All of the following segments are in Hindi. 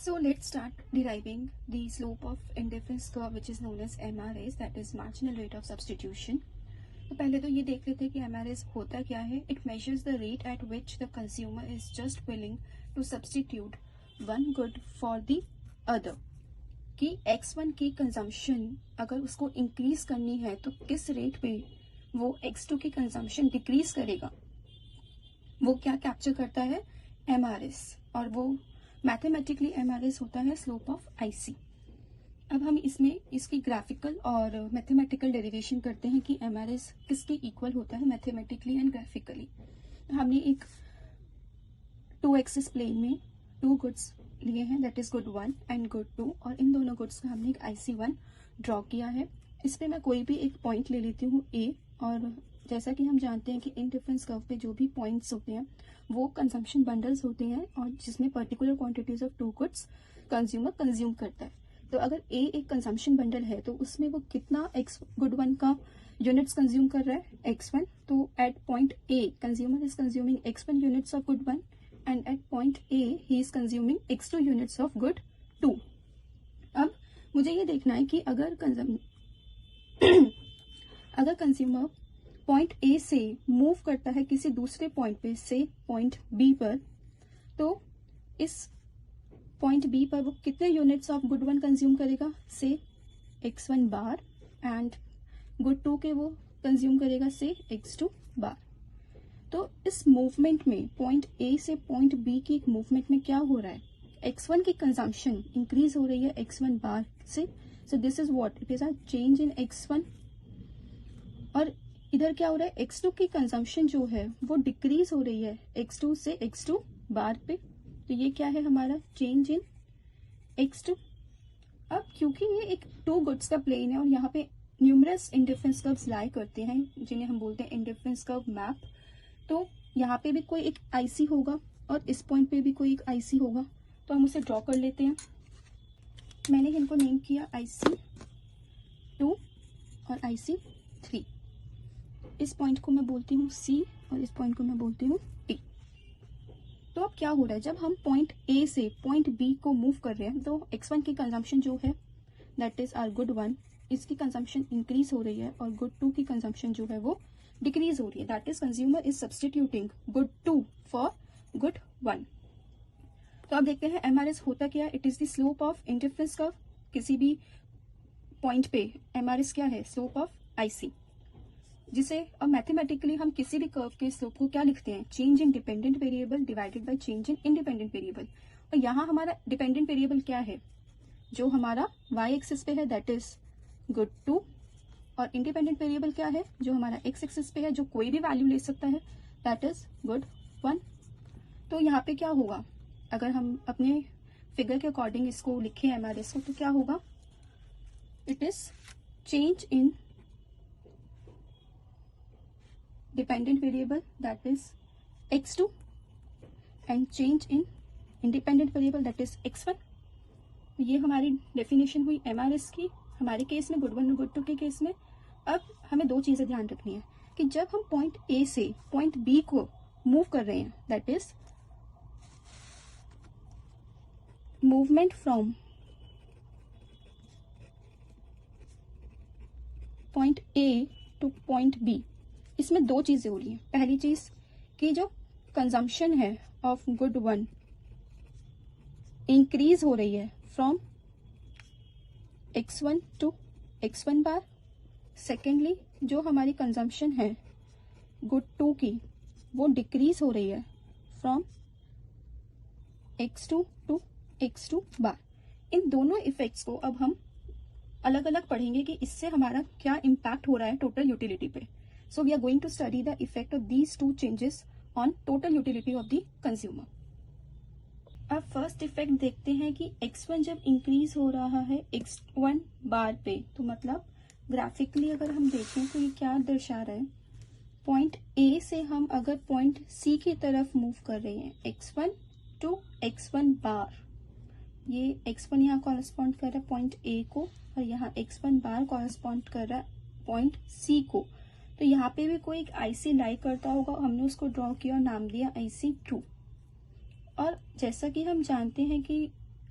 So let's start deriving the slope of indifference curve which is known as MRS, that is marginal rate of substitution. तो पहले तो ये देख लेते हैं कि MRS होता क्या है. It measures the rate at which the consumer is just willing to substitute one good for the other. कि X1 की कंजम्पशन अगर उसको इंक्रीज करनी है तो किस रेट पे वो X2 की कंजम्पशन डिक्रीज करेगा, वो क्या कैप्चर करता है, MRS. और वो मैथमेटिकली MRS होता है स्लोप ऑफ IC. अब हम इसमें इसकी ग्राफिकल और मैथमेटिकल डेरिवेशन करते हैं कि MRS किसके इक्वल होता है मैथमेटिकली एंड ग्राफिकली. हमने एक 2 एक्सिस प्लेन में 2 गुड्स लिए हैं, that is good 1 and good 2, और इन दोनों गुड्स का हमने एक IC1 ड्रॉ किया है. इस पर मैं कोई भी एक पॉइंट ले लेती हूँ A, और जैसा कि हम जानते हैं कि इंडिफरेंस कर्व पे जो भी पॉइंट्स होते हैं वो कंजम्पशन बंडल्स होते हैं, और जिसमें particular quantities of 2 goods consumer consume करता है. तो अगर A एक कंजम्पशन बंडल है तो उसमें वो कितना गुड 1 का यूनिट्स कंज्यूम कर रहा है, X1. तो at point A consumer is consuming X1 units of good 1 and at point A he is consuming X2 units of good 2. अब मुझे ये देखना है कि अगर कंज्यूमर पॉइंट A से मूव करता है किसी दूसरे पॉइंट पे, से पॉइंट B पर, तो इस पॉइंट B पर वो कितने यूनिट्स ऑफ गुड 1 कंज्यूम करेगा, से X1 बार, एंड गुड 2 के वो कंज्यूम करेगा से X2 बार. तो इस मूवमेंट में पॉइंट A से पॉइंट B की एक मूवमेंट में क्या हो रहा है, X1 की कंजम्पशन इंक्रीज हो रही है X1 बार से. So this is what it is a change in X1. और इधर क्या हो रहा है, X2 की कंजम्पशन जो है वो डिक्रीज हो रही है X2 से X2 बार पे. तो ये क्या है हमारा चेंज इन X2. अब क्योंकि ये एक 2 गुड्स का प्लेन है और यहाँ पे न्यूमरस इंडिफरेंस कर्व्स लाई करते हैं जिन्हें हम बोलते हैं इंडिफरेंस कर्व मैप, तो यहाँ पे भी कोई एक IC होगा और इस पॉइंट पे भी कोई एक IC होगा. तो हम उसे ड्रॉ कर लेते हैं. मैंने इनको नेम किया IC2 और IC3. इस पॉइंट को मैं बोलती हूँ C और इस पॉइंट को मैं बोलती हूँ T. तो अब क्या हो रहा है, जब हम पॉइंट A से पॉइंट B को मूव कर रहे हैं तो X1 की कंजम्पशन जो है दैट इज आर गुड 1, इसकी कंजम्पशन इंक्रीज हो रही है और गुड 2 की कंजम्पशन जो है वो डिक्रीज हो रही है. That is consumer is substituting good 2 for good 1. तो अब देखते हैं MRS होता क्या है. It is the slope of indifference curve. किसी भी पॉइंट पे MRS क्या है, स्लोप ऑफ IC, जिसे अब मैथमेटिकली हम किसी भी कर्व के स्लोप को क्या लिखते हैं, change in dependent variable divided by change in independent variable. और यहाँ हमारा डिपेंडेंट वेरिएबल क्या है, जो हमारा y एक्सिस पे है दैट इज गुड 2, और इंडिपेंडेंट वेरिएबल क्या है जो हमारा x एक्सिस पे है, जो कोई भी वैल्यू ले सकता है, दैट इज गुड 1. तो यहाँ पे क्या होगा, अगर हम अपने फिगर के अकॉर्डिंग इसको लिखें MRS को, तो क्या होगा, it is change in dependent variable that is X2 and change in independent variable that is X1. ये हमारी डेफिनेशन हुई MRS की हमारे केस में, गुड 1 और गुड 2 के केस में. अब हमें 2 चीजें ध्यान रखनी है कि जब हम पॉइंट A से पॉइंट B को मूव कर रहे हैं, that is movement from point A to point B, इसमें 2 चीजें हो रही हैं. पहली चीज कि जो कंजम्पशन है ऑफ गुड 1 इंक्रीज हो रही है from X1 to X1 bar. Secondly जो हमारी कंजम्पशन है गुड 2 की वो डिक्रीज हो रही है फ्रॉम X2 टू X2 बार. इन दोनों इफेक्ट्स को अब हम अलग अलग पढ़ेंगे कि इससे हमारा क्या इम्पैक्ट हो रहा है टोटल यूटिलिटी पे. So we are going to study the effect of these 2 changes on total utility of the consumer. अब फर्स्ट इफेक्ट देखते हैं कि X1 जब इंक्रीज हो रहा है X1 बार पे, तो मतलब ग्राफिकली अगर हम देखें तो ये क्या दर्शा रहा है, पॉइंट A से हम अगर पॉइंट C की तरफ मूव कर रहे हैं X1 टू X1 बार, ये X1 यहाँ कॉरेस्पॉन्ड कर रहा है पॉइंट A को और यहाँ X1 बार कॉरेस्पॉन्ड कर रहा है पॉइंट C को. तो यहाँ पे भी कोई एक IC लाई करता होगा, हमने उसको ड्रॉ किया और नाम दिया IC2. और जैसा कि हम जानते हैं कि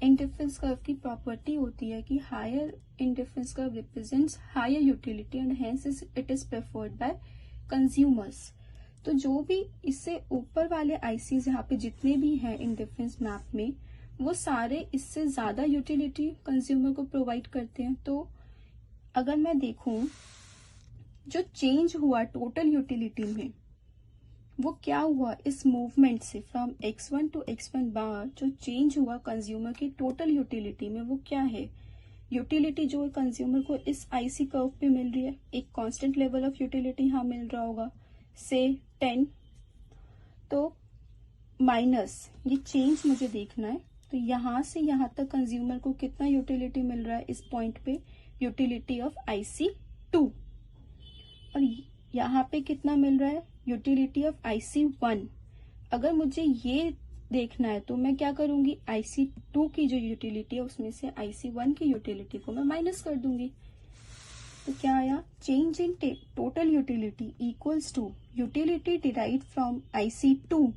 इंडिफरेंस कर्व की प्रॉपर्टी होती है कि higher indifference curve represents higher utility and hence it is preferred by consumers. तो जो भी इससे ऊपर वाले आईसीज यहाँ पे जितने भी हैं इंडिफरेंस मैप में, वो सारे इससे ज्यादा यूटिलिटी कंज्यूमर को प्रोवाइड करते हैं। तो अगर मैं देखूं जो चेंज हुआ टोटल यूटिलिटी में, वो क्या हुआ इस मूवमेंट से फ्रॉम x1 टू x1 बार, जो चेंज हुआ कंज्यूमर की टोटल यूटिलिटी में, वो क्या है? यूटिलिटी जो कंज्यूमर को इस आईसी कर्व पे मिल रही है, एक कांस्टेंट लेवल ऑफ यूटिलिटी यहाँ मिल रहा होगा से 10, तो माइनस ये चेंज मुझे देखना है। तो यहाँ से यहाँ तक कंज्यूमर को कितना यूटिलिटी मिल रहा है इस पॉइंट पे? Utility of IC2। और यहाँ पे कितना मिल रहा है? Utility of IC1। अगर मुझे ये देखना है तो मैं क्या करूंगी, IC2 की जो यूटिलिटी है उसमें से IC1 की यूटिलिटी को मैं माइनस कर दूंगी। तो क्या आया? Change in total utility equals to utility derived from IC2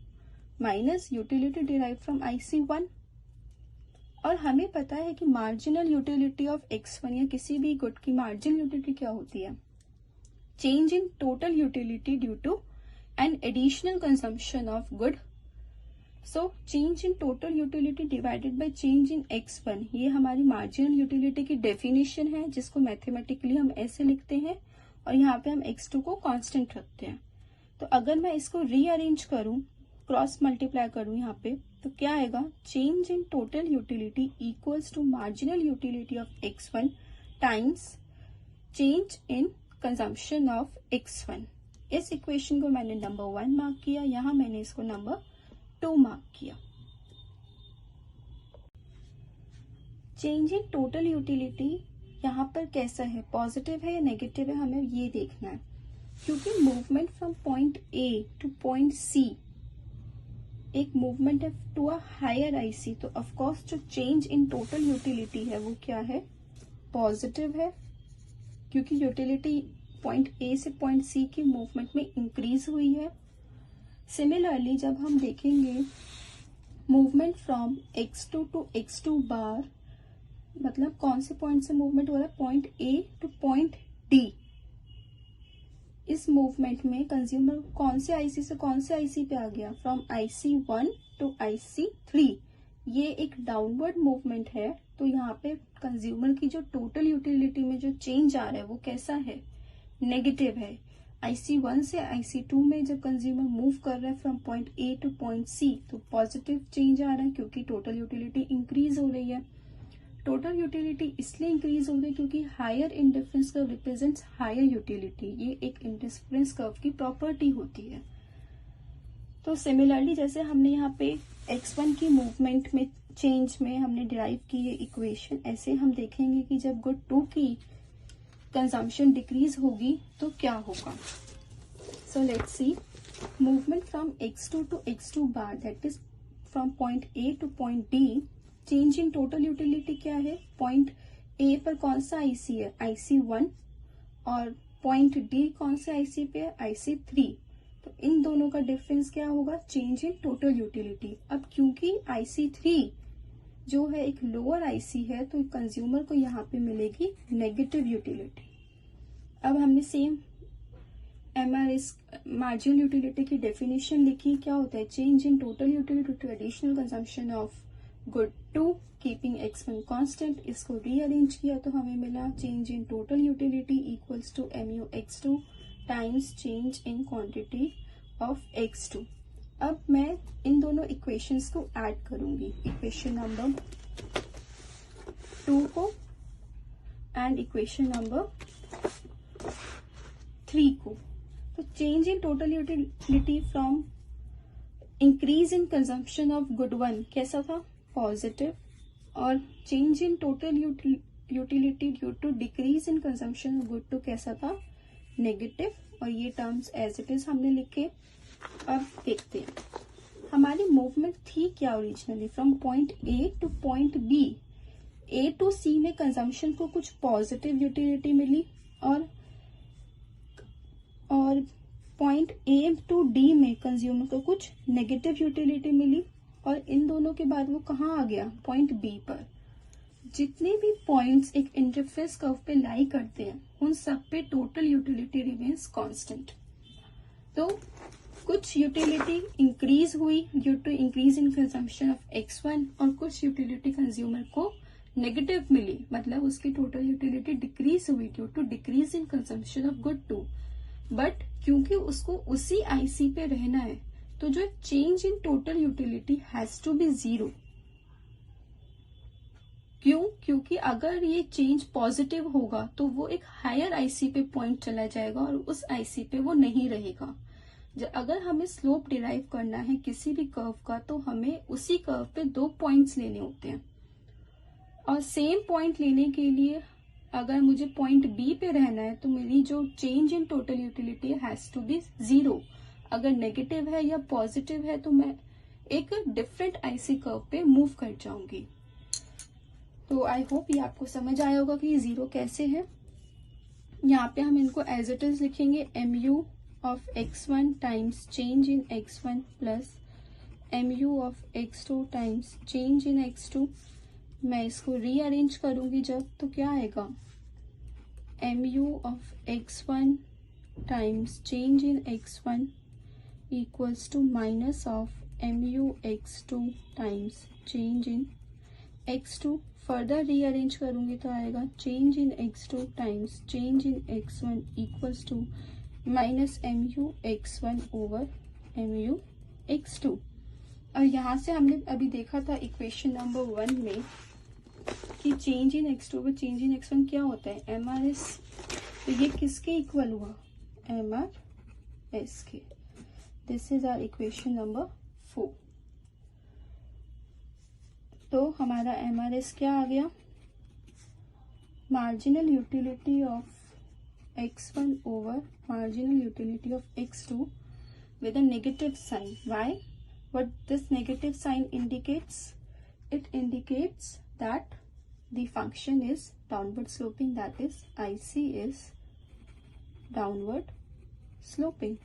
minus utility derived from IC1। और हमें पता है कि मार्जिनल यूटिलिटी ऑफ x1 या किसी भी गुड की मार्जिनल यूटिलिटी क्या होती है? Change in total utility due to an additional consumption of good. So change in total utility divided by change in x1, ये हमारी मार्जिनल यूटिलिटी की डेफिनेशन है, जिसको मैथमेटिकली हम ऐसे लिखते हैं और यहाँ पे हम x2 को कांस्टेंट रखते हैं। तो अगर मैं इसको रीअरेंज करूं, क्रॉस मल्टीप्लाई करूं यहाँ पे, तो क्या आएगा? Change in total utility equals to marginal utility of x1 times change in consumption of x1। इस इक्वेशन को मैंने नंबर 1 मार्क किया, यहाँ मैंने इसको नंबर 2 मार्क किया। चेंज इन टोटल यूटिलिटी यहाँ पर कैसा है, पॉजिटिव है या नेगेटिव है, हमें ये देखना है। क्योंकि movement from point A to point C एक मूवमेंट है टू अ हायर आईसी, तो ऑफकोर्स जो चेंज इन टोटल यूटिलिटी है वो क्या है? पॉजिटिव है, क्योंकि यूटिलिटी पॉइंट A से पॉइंट C की मूवमेंट में इंक्रीज हुई है। सिमिलरली जब हम देखेंगे movement from x2 to x2 बार, मतलब कौन से पॉइंट से मूवमेंट हो रहा है? Point A to point D। इस मूवमेंट में कंज्यूमर कौन से आईसी से कौन से आईसी पे आ गया? From IC1 to IC3। ये एक डाउनवर्ड मूवमेंट है, तो यहाँ पे कंज्यूमर की जो टोटल यूटिलिटी में जो चेंज आ रहा है वो कैसा है? नेगेटिव है। IC1 से IC2 में जब कंज्यूमर मूव कर रहा है from point A to point C, तो पॉजिटिव चेंज आ रहा है क्योंकि टोटल यूटिलिटी इंक्रीज हो रही है। टोटल यूटिलिटी इसलिए इंक्रीज हो रही है क्योंकि higher indifference curve represents higher utility, ये एक इंडिफरेंस कर्व की प्रॉपर्टी होती है। तो सिमिलरली जैसे हमने यहाँ पे x1 की मूवमेंट में चेंज में हमने डिराइव की ये इक्वेशन, ऐसे हम देखेंगे कि जब गुड 2 की कंजम्पशन डिक्रीज होगी तो क्या होगा। So let's see, movement from x2 to x2 bar, that is from point A to point D, change in total utility क्या है? पॉइंट A पर कौन सा आईसी है? IC1। और पॉइंट D कौन से आईसी पे है? IC3। तो इन दोनों का डिफरेंस क्या होगा? Change in total utility. अब क्योंकि IC3 जो है एक लोअर आईसी है, तो कंज्यूमर को यहाँ पे मिलेगी नेगेटिव यूटिलिटी। अब हमने सेम MRS मार्जिनल यूटिलिटी की डेफिनेशन लिखी, क्या होता है? Change in total utility to additional consumption of good 2 keeping x1 constant. इसको रीअरेंज किया तो हमें मिला change in total utility equals to mu x2 times change in quantity of x2। अब मैं इन दोनों इक्वेशंस को ऐड करूंगी, इक्वेशन नंबर 2 को एंड इक्वेशन नंबर 3 को। तो change in total utility from increase in consumption of good 1 कैसा था? पॉजिटिव। और change in total utility due to decrease in consumption of good 2 कैसा था? नेगेटिव। और ये टर्म्स एज इट इज हमने लिखे। अब देखते हैं हमारी मूवमेंट थी क्या originally, from point A to point B। A to C में कंजम्पशन को कुछ पॉजिटिव यूटिलिटी मिली और पॉइंट A टू D में कंज्यूमर को कुछ नेगेटिव यूटिलिटी मिली। और इन दोनों के बाद वो कहाँ आ गया, पॉइंट बी पर। जितने भी पॉइंट्स एक इंटरफेस कर्व पे लाई करते हैं उन सब पे टोटल यूटिलिटी रिमेन्स कांस्टेंट। तो कुछ यूटिलिटी इंक्रीज हुई due to increase in consumption of x1 और कुछ यूटिलिटी कंज्यूमर को नेगेटिव मिली, मतलब उसकी टोटल यूटिलिटी डिक्रीज हुई due to decrease in consumption of good 2। But क्योंकि उसको उसी आईसी पे रहना है तो जो change in total utility has to be 0। क्यों? क्योंकि अगर ये चेंज पॉजिटिव होगा तो वो एक हायर आईसी पे पॉइंट चला जाएगा और उस आईसी पे वो नहीं रहेगा। अगर हमें स्लोप डिराइव करना है किसी भी कर्व का तो हमें उसी कर्व पे 2 पॉइंट्स लेने होते हैं, और सेम पॉइंट लेने के लिए अगर मुझे पॉइंट बी पे रहना है तो मेरी जो change in total utility has to be 0। अगर नेगेटिव है या पॉजिटिव है तो मैं एक डिफरेंट आईसी कर्व पे मूव कर जाऊंगी। तो आई होप ये आपको समझ आया होगा कि ये 0 कैसे है। यहाँ पे हम इनको एज इट इज लिखेंगे, mu of x1 times change in x1 plus mu of x2 times change in x2। मैं इसको रीअरेंज करूंगी जब तो क्या आएगा, mu of x1 times change in x1 equals to minus of mu x2 times change in x2। Further rearrange करूंगी तो आएगा change in x2 times change in x1 equals to minus mu x1 over mu x2। और यहाँ से हमने अभी देखा था इक्वेशन नंबर 1 में कि change in x2 over change in x1 क्या होता है, MRS। तो ये किसके इक्वल हुआ, MRS के। This is our equation number 4। तो हमारा MRS क्या आ गया, marginal utility of x1 over marginal utility of x2 with a negative sign. Why? What this negative sign indicates? It indicates that the function is downward sloping, that is IC is downward sloping.